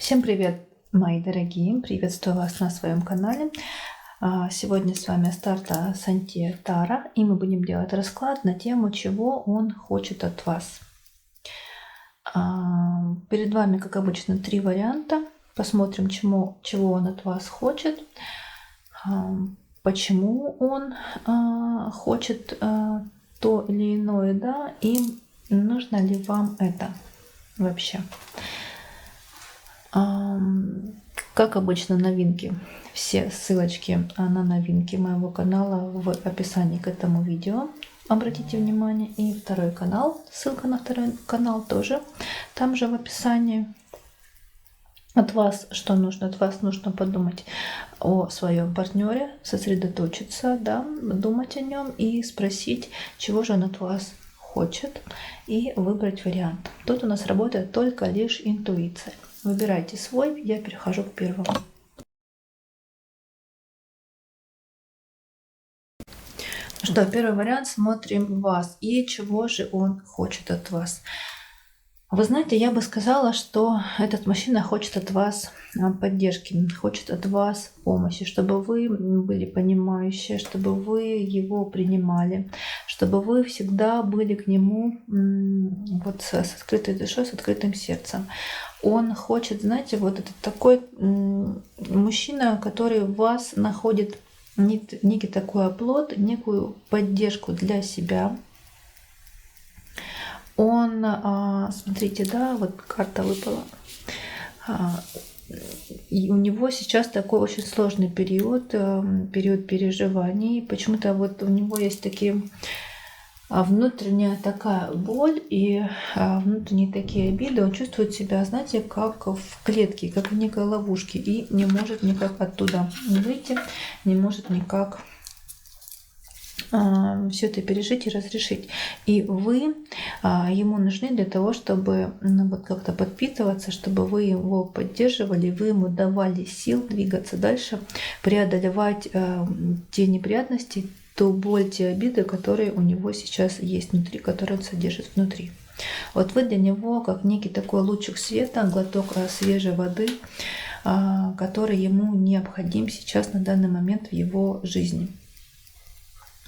Всем привет, мои дорогие! Приветствую вас на своем канале. Сегодня с вами Астарта Санти Таро, и мы будем делать расклад на тему, чего он хочет от вас. Перед вами, как обычно, 3 варианта. Посмотрим, чего он от вас хочет, почему он хочет то или иное, да, и нужно ли вам это вообще. Как обычно, новинки. Все ссылочки на новинки моего канала в описании к этому видео. Обратите внимание. И второй канал. Ссылка на второй канал тоже там же в описании. От вас что нужно? От вас нужно подумать о своем партнере, сосредоточиться, да, думать о нем и спросить, чего же он от вас хочет, и выбрать вариант. Тут у нас работает только лишь интуиция. Выбирайте свой, я перехожу к первому. Что, первый вариант, смотрим вас и чего же он хочет от вас. Вы знаете, я бы сказала, что этот мужчина хочет от вас поддержки, хочет от вас помощи, чтобы вы были понимающие, чтобы вы его принимали, чтобы вы всегда были к нему вот с открытой душой, с открытым сердцем. Он хочет, знаете, вот это такой мужчина, который в вас находит некий такой оплот, некую поддержку для себя. Он, смотрите, да, вот карта выпала. И у него сейчас такой очень сложный период переживаний. Почему-то вот у него есть такие внутренняя такая боль и внутренние такие обиды. Он чувствует себя, знаете, как в клетке, как в некой ловушке, и не может никак оттуда выйти, не может никак все это пережить и разрешить. И вы ему нужны для того, чтобы вот как-то подпитываться, чтобы вы его поддерживали, вы ему давали сил двигаться дальше, преодолевать те неприятности, ту боль, те обиды, которые у него сейчас есть внутри, которые он содержит внутри. Вот вы для него как некий такой лучик света, глоток свежей воды, который ему необходим сейчас на данный момент в его жизни.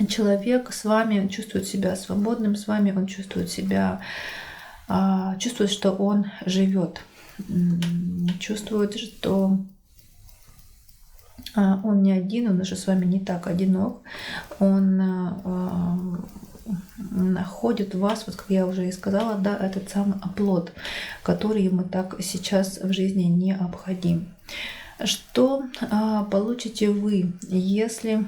Человек с вами чувствует себя свободным, с вами он чувствует себя, чувствует, что он живет, чувствует, что он не один, он уже с вами не так одинок, он находит в вас, вот как я уже и сказала, да, этот самый оплот, который ему так сейчас в жизни необходим. Что получите вы, если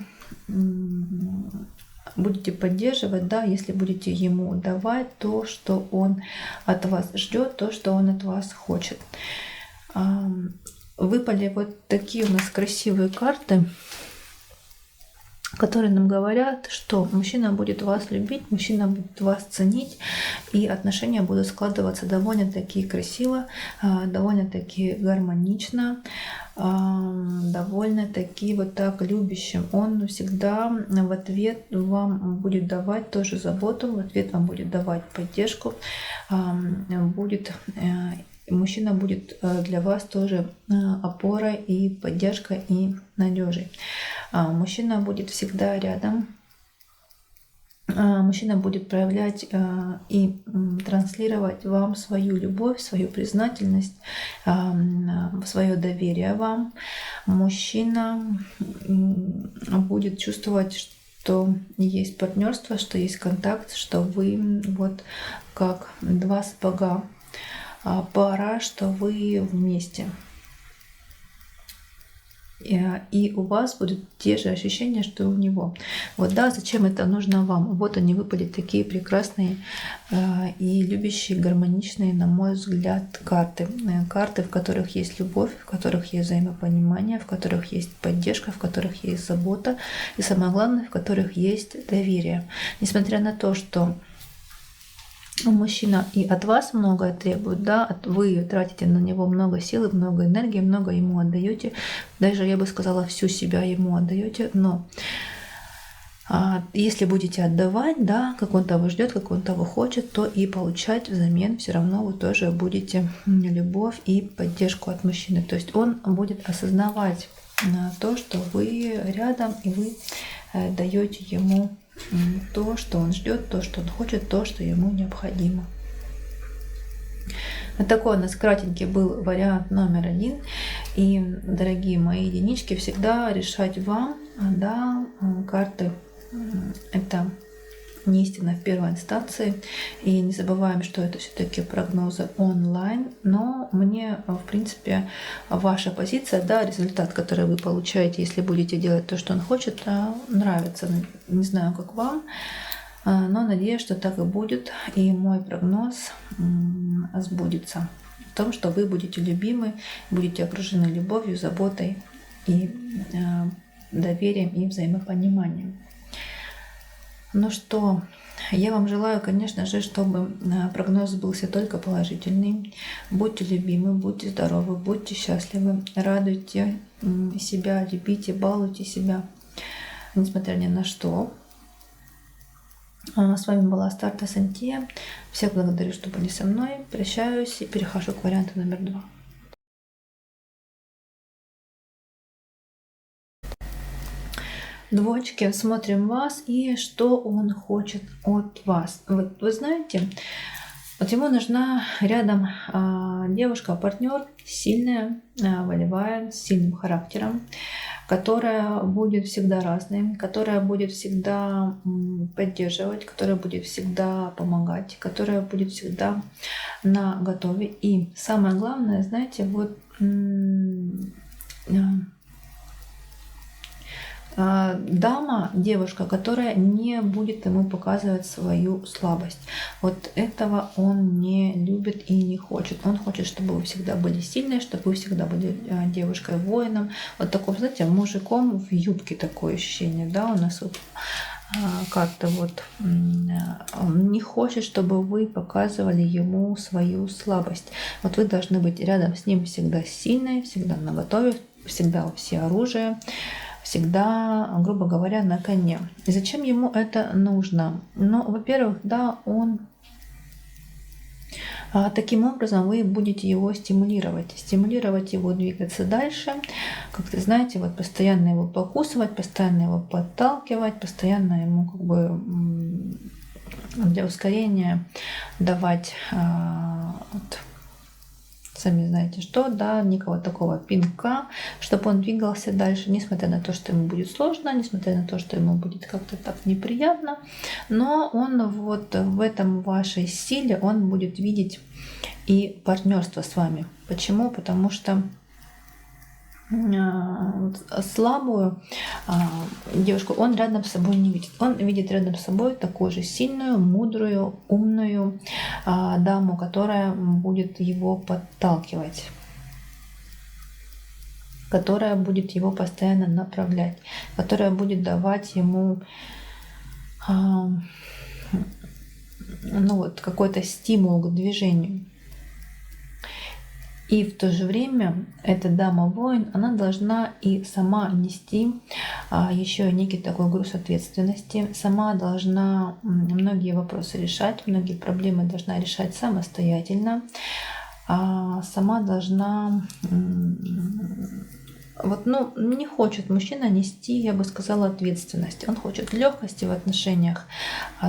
будете поддерживать, да, если будете ему давать то, что он от вас ждет, то, что он от вас хочет. Выпали вот такие у нас красивые карты, которые нам говорят, что мужчина будет вас любить, мужчина будет вас ценить, и отношения будут складываться довольно-таки красиво, довольно-таки гармонично, довольно-таки вот так любящим. Он всегда в ответ вам будет давать тоже заботу, в ответ вам будет давать поддержку, мужчина будет для вас тоже опорой и поддержкой и надежей. Мужчина будет всегда рядом. Мужчина будет проявлять и транслировать вам свою любовь, свою признательность, свое доверие вам. Мужчина будет чувствовать, что есть партнерство, что есть контакт, что вы вот как два сапога, пара, что вы вместе. И у вас будут те же ощущения, что и у него. Вот, да, зачем это нужно вам? Вот они выпали такие прекрасные и любящие, гармоничные, на мой взгляд, карты. Карты, в которых есть любовь, в которых есть взаимопонимание, в которых есть поддержка, в которых есть забота. И самое главное, в которых есть доверие. Несмотря на то, что мужчина и от вас многое требует, да, вы тратите на него много сил, много энергии, много ему отдаете, даже я бы сказала, всю себя ему отдаете, но Если будете отдавать, да, как он того ждет, как он того хочет, то и получать взамен все равно вы тоже будете любовь и поддержку от мужчины. То есть он будет осознавать то, что вы рядом, и вы даете ему то, что он ждет, то, что он хочет, то, что ему необходимо. Вот такой у нас кратенький был вариант номер 1. И, дорогие мои единички, всегда решать вам, да, карты это не истина в первой инстанции. И не забываем, что это все-таки прогнозы онлайн. Но мне, в принципе, ваша позиция, да, результат, который вы получаете, если будете делать то, что он хочет, нравится. Не знаю, как вам, но надеюсь, что так и будет. И мой прогноз сбудется в том, что вы будете любимы, будете окружены любовью, заботой и доверием и взаимопониманием. Ну что, я вам желаю, конечно же, чтобы прогноз был все только положительный. Будьте любимы, будьте здоровы, будьте счастливы, радуйте себя, любите, балуйте себя, несмотря ни на что. С вами была Астарта Сантия. Всех благодарю, что были со мной. Прощаюсь и перехожу к варианту номер 2. Двоечки, смотрим вас и что он хочет от вас. Вот вы знаете, вот ему нужна рядом девушка, партнер сильная, волевая, с сильным характером, которая будет всегда разной, которая будет всегда поддерживать, которая будет всегда помогать, которая будет всегда на готове. И самое главное, знаете, вот дама, девушка, которая не будет ему показывать свою слабость. Вот этого он не любит и не хочет. Он хочет, чтобы вы всегда были сильной, чтобы вы всегда были девушкой-воином. Вот таким, знаете, мужиком в юбке такое ощущение, да, у нас вот как-то вот он не хочет, чтобы вы показывали ему свою слабость. Вот вы должны быть рядом с ним всегда сильной, всегда наготове, всегда все оружие, всегда, грубо говоря, на коне. И зачем ему это нужно? Ну, во-первых, да, он таким образом вы будете его стимулировать его двигаться дальше. Как-то, знаете, вот постоянно его покусывать, постоянно его подталкивать, постоянно ему как бы для ускорения давать вот, сами знаете что, да, никакого такого пинка, чтобы он двигался дальше, несмотря на то, что ему будет сложно, несмотря на то, что ему будет как-то так неприятно, но он вот в этом вашей силе, он будет видеть и партнерство с вами. Почему? Потому что слабую девушку он рядом с собой не видит. Он видит рядом с собой такую же сильную, мудрую, умную даму, которая будет его подталкивать, которая будет его постоянно направлять, которая будет давать ему ну вот, какой-то стимул к движению. И в то же время эта дама-воин, она должна и сама нести еще некий такой груз ответственности, сама должна многие вопросы решать, многие проблемы должна решать самостоятельно, сама должна... Вот, ну, не хочет мужчина нести, я бы сказала, ответственность. Он хочет легкости в отношениях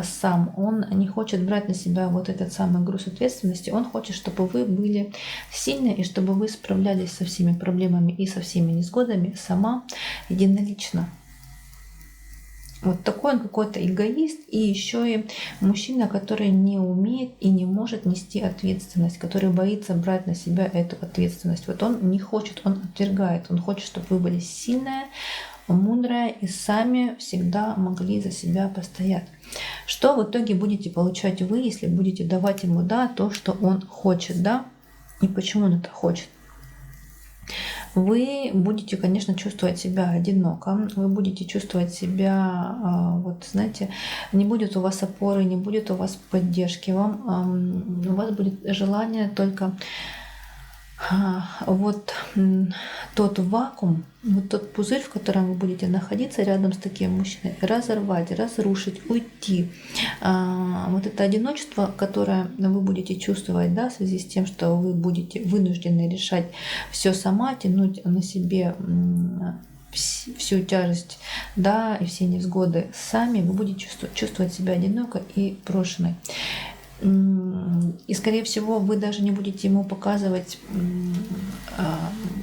сам. Он не хочет брать на себя вот этот самый груз ответственности. Он хочет, чтобы вы были сильны и чтобы вы справлялись со всеми проблемами и со всеми невзгодами сама, единолично. Вот такой он какой-то эгоист и еще и мужчина, который не умеет и не может нести ответственность, который боится брать на себя эту ответственность. Вот он не хочет, он отвергает, он хочет, чтобы вы были сильная, мудрая и сами всегда могли за себя постоять. Что в итоге будете получать вы, если будете давать ему, да, то, что он хочет, да, и почему он это хочет? Вы будете, конечно, чувствовать себя одиноко, вы будете чувствовать себя, вот знаете, не будет у вас опоры, не будет у вас поддержки, у вас будет желание только Вот тот вакуум, вот тот пузырь, в котором вы будете находиться рядом с таким мужчиной, разорвать, разрушить, уйти. Вот это одиночество, которое вы будете чувствовать, да, в связи с тем, что вы будете вынуждены решать все сама, тянуть на себе всю тяжесть, да, и все невзгоды сами, вы будете чувствовать себя одиноко и брошенной. И, скорее всего, вы даже не будете ему показывать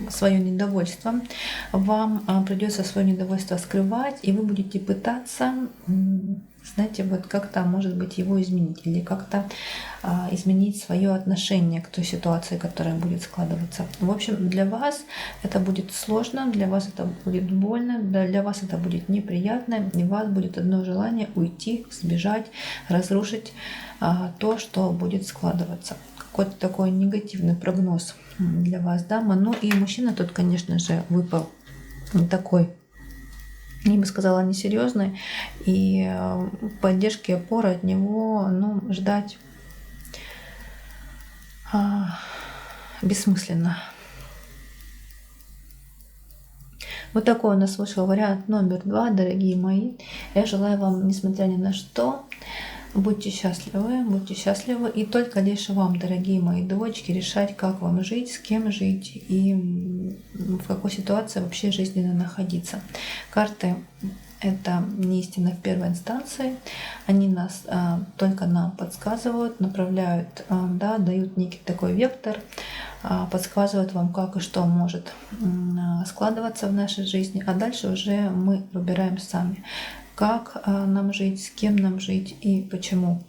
свое недовольство. Вам придется свое недовольство скрывать, и вы будете пытаться, знаете, вот как-то, может быть, его изменить или как-то изменить свое отношение к той ситуации, которая будет складываться. В общем, для вас это будет сложно, для вас это будет больно, для вас это будет неприятно, и у вас будет одно желание уйти, сбежать, разрушить то, что будет складываться. Какой-то такой негативный прогноз для вас, дама. Ну и мужчина тут, конечно же, выпал такой, я бы сказала, несерьезный. И поддержки, опоры от него, ну, ждать бессмысленно. Вот такой у нас вышел вариант номер 2, дорогие мои. Я желаю вам, несмотря ни на что, будьте счастливы, и только лишь вам, дорогие мои девочки, решать, как вам жить, с кем жить и в какой ситуации вообще жизненно находиться. Карты — это не истина в первой инстанции, они нас только нам подсказывают, направляют, да, дают некий такой вектор, подсказывают вам, как и что может складываться в нашей жизни, а дальше уже мы выбираем сами, как нам жить, с кем нам жить и почему.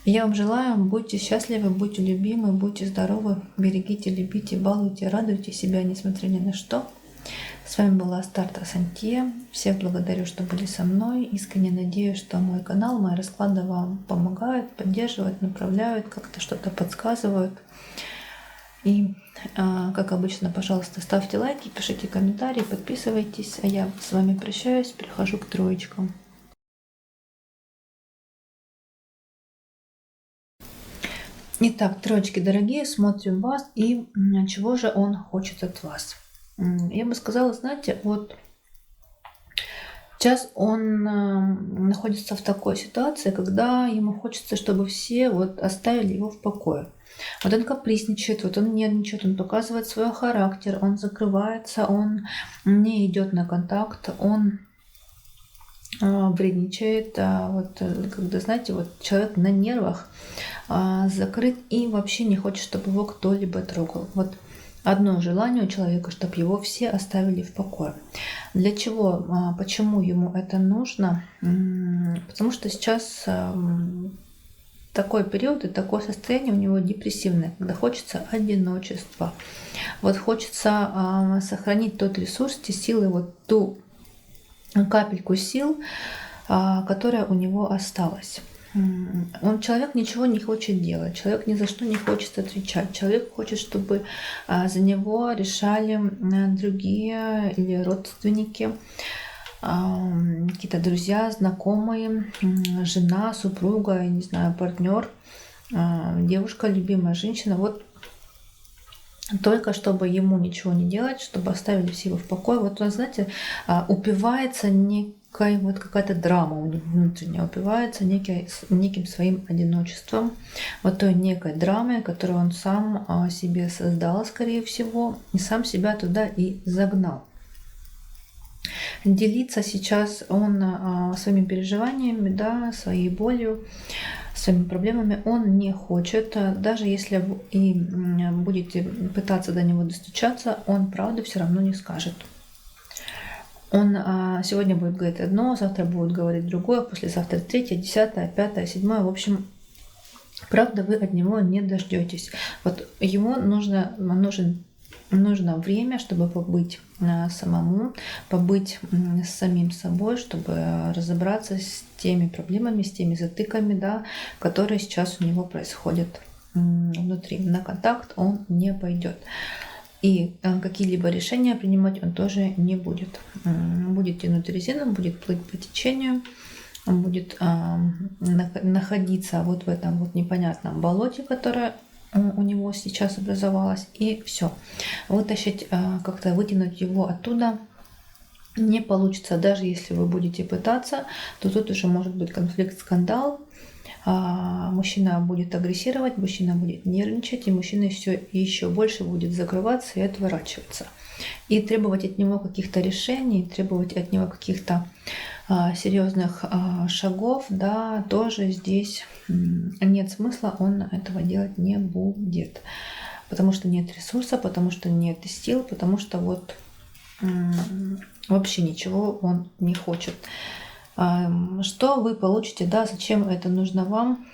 Я вам желаю, будьте счастливы, будьте любимы, будьте здоровы, берегите, любите, балуйте, радуйте себя, несмотря ни на что. С вами была Астарта Сантье. Всех благодарю, что были со мной. Искренне надеюсь, что мой канал, мои расклады вам помогают, поддерживают, направляют, как-то что-то подсказывают. И, как обычно, пожалуйста, ставьте лайки, пишите комментарии, подписывайтесь. А я с вами прощаюсь, перехожу к троечкам. Итак, троечки дорогие, смотрим вас и чего же он хочет от вас. Я бы сказала, знаете, вот сейчас он находится в такой ситуации, когда ему хочется, чтобы все вот оставили его в покое. Вот он капризничает, вот он нервничает, он показывает свой характер, он закрывается, он не идет на контакт, он вредничает. Вот когда, знаете, вот человек на нервах, закрыт и вообще не хочет, чтобы его кто-либо трогал. Вот одно желание у человека, чтобы его все оставили в покое. Для чего? Почему ему это нужно? Потому что сейчас такой период и такое состояние у него депрессивное, когда хочется одиночества. Вот хочется сохранить тот ресурс, те силы, вот ту капельку сил, которая у него осталась. Человек ничего не хочет делать, человек ни за что не хочет отвечать. Человек хочет, чтобы за него решали другие или родственники, какие-то друзья, знакомые, жена, супруга, я не знаю, партнер, девушка, любимая женщина. Вот только чтобы ему ничего не делать, чтобы оставили все его в покое. Вот он, знаете, упивается некой, вот какая-то драма у него внутренняя, упивается неким своим одиночеством, вот той некой драмой, которую он сам себе создал, скорее всего, и сам себя туда и загнал. Делиться сейчас он своими переживаниями, да, своей болью, своими проблемами он не хочет. Даже если вы и будете пытаться до него достучаться, он правду все равно не скажет. Он сегодня будет говорить одно, завтра будет говорить другое, послезавтра третье, 10, 5, 7. В общем, правда вы от него не дождетесь. Вот ему нужно время, чтобы побыть самому, побыть с самим собой, чтобы разобраться с теми проблемами, с теми затыками, да, которые сейчас у него происходят внутри. На контакт он не пойдет. И какие-либо решения принимать он тоже не будет. Будет тянуть резину, будет плыть по течению, он будет находиться вот в этом вот непонятном болоте, которое у него сейчас образовалась, и все. Вытащить, как-то вытянуть его оттуда не получится. Даже если вы будете пытаться, то тут уже может быть конфликт, скандал. Мужчина будет агрессировать, мужчина будет нервничать, и мужчина все еще больше будет закрываться и отворачиваться. И требовать от него каких-то решений, требовать от него каких-то серьезных шагов, да, тоже здесь нет смысла, он этого делать не будет. Потому что нет ресурса, потому что нет сил, потому что вот вообще ничего он не хочет. Что вы получите, да, зачем это нужно вам?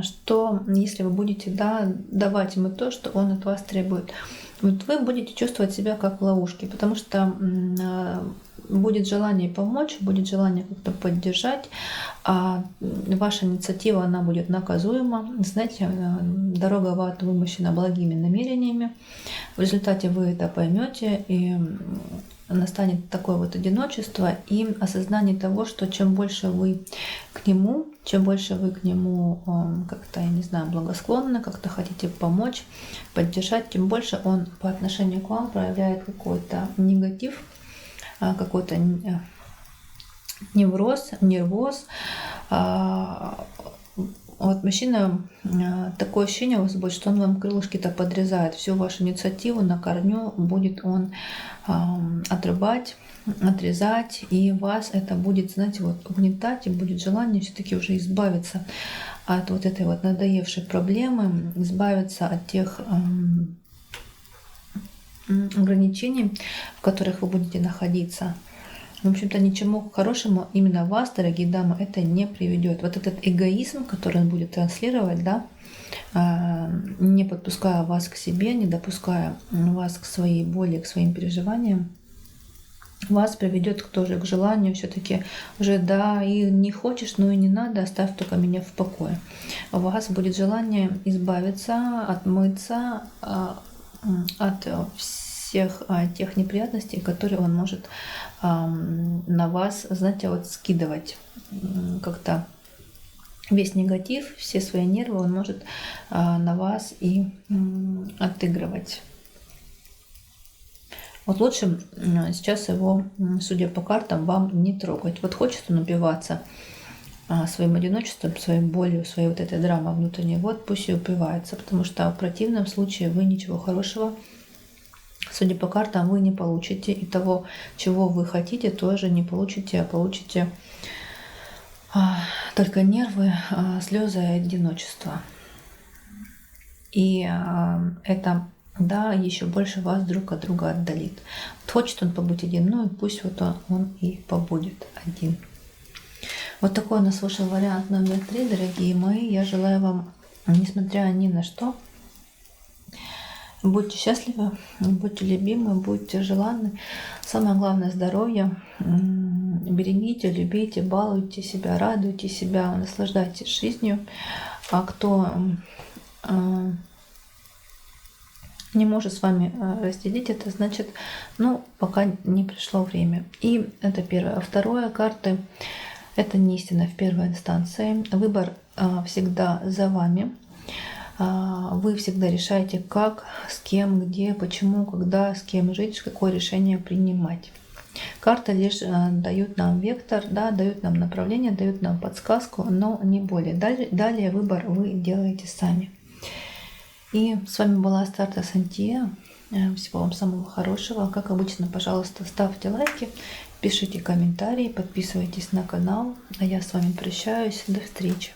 Что если вы будете, да, давать ему то, что он от вас требует, вот вы будете чувствовать себя как в ловушке, потому что будет желание помочь, будет желание как-то поддержать, а ваша инициатива, она будет наказуема. Знаете, дорога в ад вымощена благими намерениями. В результате вы это поймете, и настанет такое вот одиночество и осознание того, что чем больше вы к нему, как-то, я не знаю, благосклонны, как-то хотите помочь, поддержать, тем больше он по отношению к вам проявляет какой-то негатив, какой-то нервоз. Вот мужчина, такое ощущение у вас будет, что он вам крылышки-то подрезает, всю вашу инициативу на корню будет он отрывать, отрезать, и вас это будет, знаете, вот угнетать, и будет желание все-таки уже избавиться от вот этой вот надоевшей проблемы, избавиться от тех ограничений, в которых вы будете находиться. В общем-то, ничему хорошему именно вас, дорогие дамы, это не приведет. Вот этот эгоизм, который он будет транслировать, да, не подпуская вас к себе, не допуская вас к своей боли, к своим переживаниям, вас приведет тоже к желанию все-таки уже, да, и не хочешь, но и не надо, оставь только меня в покое. У вас будет желание избавиться, отмыться от всех тех неприятностей, которые он может на вас, знаете, вот скидывать как-то весь негатив, все свои нервы он может на вас и отыгрывать. Вот лучше сейчас его, судя по картам, вам не трогать. Вот хочет он упиваться своим одиночеством, своей болью, своей вот этой драмой внутренней, вот пусть и упивается, потому что в противном случае вы ничего хорошего, судя по картам, вы не получите, и того, чего вы хотите, тоже не получите, а получите только нервы, слезы и одиночество. И это, да, еще больше вас друг от друга отдалит. Вот хочет он побыть один, ну и пусть вот он и побудет один. Вот такой у нас вышел вариант номер 3, дорогие мои. Я желаю вам, несмотря ни на что, будьте счастливы, будьте любимы, будьте желанны. Самое главное — здоровье. Берегите, любите, балуйте себя, радуйте себя, наслаждайтесь жизнью. А кто не может с вами разделить это, значит, ну, пока не пришло время. И это первое. Второе, карты — это не истина в первой инстанции. Выбор всегда за вами. Вы всегда решаете, как, с кем, где, почему, когда, с кем жить, какое решение принимать. Карты лишь дают нам вектор, да, дают нам направление, дают нам подсказку, но не более. Далее выбор вы делаете сами. И с вами была Астарта Сантья. Всего вам самого хорошего. Как обычно, пожалуйста, ставьте лайки, пишите комментарии, подписывайтесь на канал. А я с вами прощаюсь. До встречи.